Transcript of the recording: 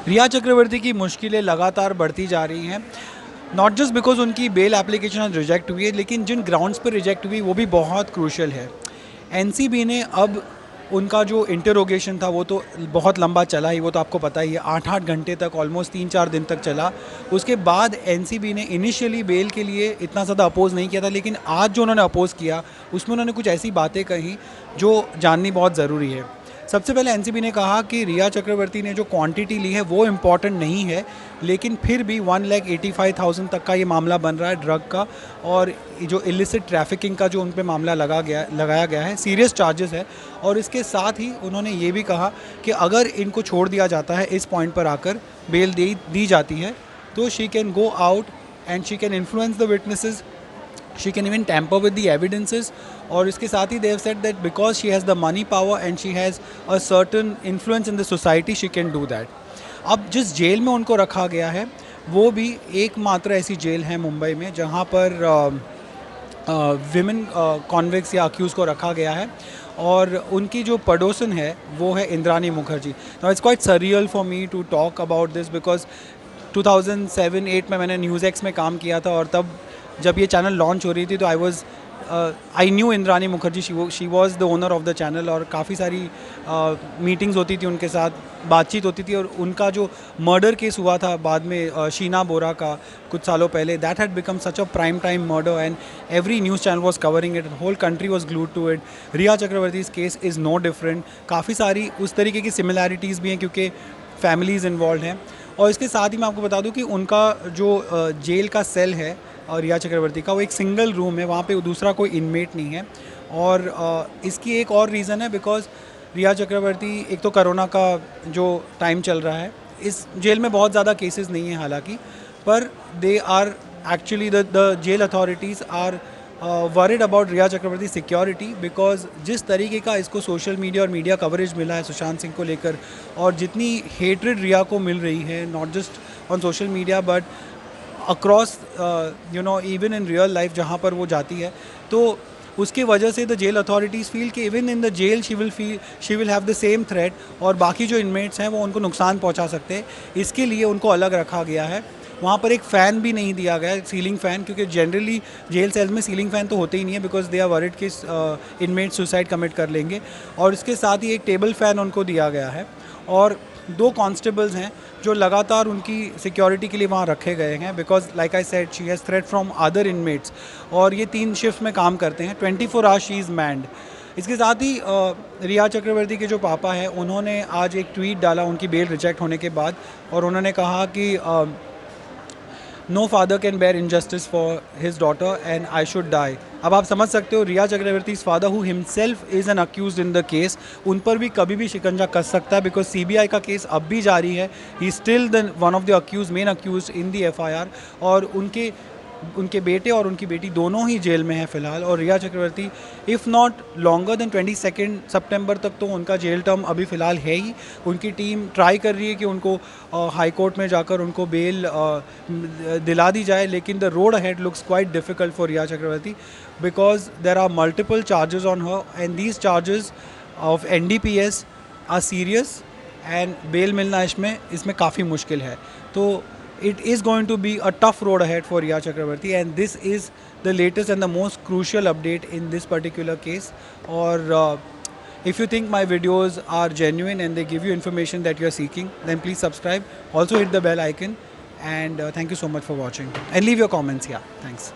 रिया चक्रवर्ती की मुश्किलें लगातार बढ़ती जा रही हैं। नॉट जस्ट बिकॉज उनकी बेल एप्लीकेशन रिजेक्ट हुई है, लेकिन जिन ग्राउंड्स पर रिजेक्ट हुई वो भी बहुत क्रूशल है। एनसीबी ने अब उनका जो इंटरोगेशन था वो तो बहुत लंबा चला ही, वो तो आपको पता ही है, 8-8 घंटे तक, ऑलमोस्ट 3-4 दिन तक चला। उसके बाद एनसीबी ने इनिशियली बेल के लिए इतना ज़्यादा अपोज़ नहीं किया था, लेकिन आज जो उन्होंने अपोज़ किया उसमें उन्होंने कुछ ऐसी बातें कही जो जाननी बहुत ज़रूरी है। सबसे पहले एनसीबी ने कहा कि रिया चक्रवर्ती ने जो क्वांटिटी ली है वो इम्पॉर्टेंट नहीं है, लेकिन फिर भी 1,85,000 तक का ये मामला बन रहा है ड्रग का, और जो इलिसिट ट्रैफिकिंग का जो उन पे मामला लगाया गया है, सीरियस चार्जेस है। और इसके साथ ही उन्होंने ये भी कहा कि अगर इनको छोड़ दिया जाता है, इस पॉइंट पर आकर बेल दी जाती है, तो she can go out and she can influence the witnesses, she can even tamper with the evidences। और इसके साथ ही they have said that because she has the money power and she has a certain influence in the society, she can do that। अब जिस jail में उनको रखा गया है वो भी एकमात्र ऐसी जेल है मुंबई में जहाँ पर विमेन कॉन्विक्स या अक्यूज़ को रखा गया है, और उनकी जो पड़ोसन है वो है Indrani Mukherjee. Now it's quite surreal for me to talk about this because 2007-8 में मैंने न्यूज़ एक्स में काम किया था, और तब जब ये चैनल लॉन्च हो रही थी तो I knew Indrani Mukherjee, she was the owner of the channel, और काफ़ी सारी मीटिंग्स होती थी उनके साथ, बातचीत होती थी। और उनका जो मर्डर केस हुआ था बाद में शीना बोरा का कुछ सालों पहले, that had become such a prime time murder and every news channel was covering it, whole country was glued to it. Rhea Chakraborty's case is no different, काफ़ी सारी उस तरीके की सिमिलैरिटीज़ भी हैं क्योंकि फैमिलीज़ इन्वॉल्व हैं। और इसके साथ ही मैं आपको बता दूं कि उनका जो जेल का सेल है और रिया चक्रवर्ती का, वो एक सिंगल रूम है, वहाँ पे दूसरा कोई इनमेट नहीं है। और इसकी एक और रीज़न है बिकॉज रिया चक्रवर्ती, एक तो कोरोना का जो टाइम चल रहा है, इस जेल में बहुत ज़्यादा केसेस नहीं हैं हालांकि, पर they are actually the jail authorities are worried about Rhea Chakraborty security, because जिस तरीके का इसको सोशल मीडिया और मीडिया कवरेज मिला है सुशांत सिंह को लेकर, और जितनी हेट्रेड रिया को मिल रही है, not just on social media but across even in real life जहाँ पर वो जाती है, तो उसकी वजह से द जेल अथॉरिटीज़ फील कि even in the jail she will have the same threat, और बाकी जो इनमेट्स हैं वो उनको नुकसान पहुँचा सकते हैं। इसके लिए उनको अलग रखा गया है। वहाँ पर एक फ़ैन भी नहीं दिया गया है, सीलिंग फ़ैन, क्योंकि जनरली जेल सेल्स में सीलिंग फ़ैन तो होते ही नहीं है बिकॉज दे आर वरिड कि इनमेट सुसाइड कमिट कर लेंगे। और इसके साथ ही एक टेबल फ़ैन उनको दिया गया है, और 2 कांस्टेबल्स हैं जो लगातार उनकी सिक्योरिटी के लिए वहाँ रखे गए हैं, because like I said she has threat from other inmates, और ये 3 शिफ्ट में काम करते हैं, 24 आवर्स शी इज़ मैन्ड। इसके साथ ही रिया चक्रवर्ती के जो पापा हैं उन्होंने आज एक ट्वीट डाला उनकी बेल रिजेक्ट होने के बाद, और उन्होंने कहा कि no father can bear injustice for his daughter and I should die. अब आप समझ सकते हो, Rhea Chakraborty father who himself is an accused in the case, उन पर भी कभी भी शिकंजा कस सकता है, बिकॉज सीबीआई का केस अब भी जारी है। He still the one of the accused, main accused in the FIR, और उनके बेटे और उनकी बेटी दोनों ही जेल में हैं फ़िलहाल। और रिया चक्रवर्ती इफ़ नॉट लॉन्गर देन 22 सितंबर तक तो उनका जेल टर्म अभी फ़िलहाल है ही। उनकी टीम ट्राई कर रही है कि उनको हाई कोर्ट में जाकर उनको बेल दिला दी जाए, लेकिन the road ahead looks quite difficult for Rhea Chakraborty because there are multiple charges on her and these charges of NDPS are serious, and bail मिलना इसमें काफ़ी मुश्किल है। तो it is going to be a tough road ahead for Riya Chakravarti, and this is the latest and the most crucial update in this particular case. Or if you think my videos are genuine and they give you information that you are seeking, then please subscribe. Also hit the bell icon, and thank you so much for watching, and leave your comments. Yeah, thanks.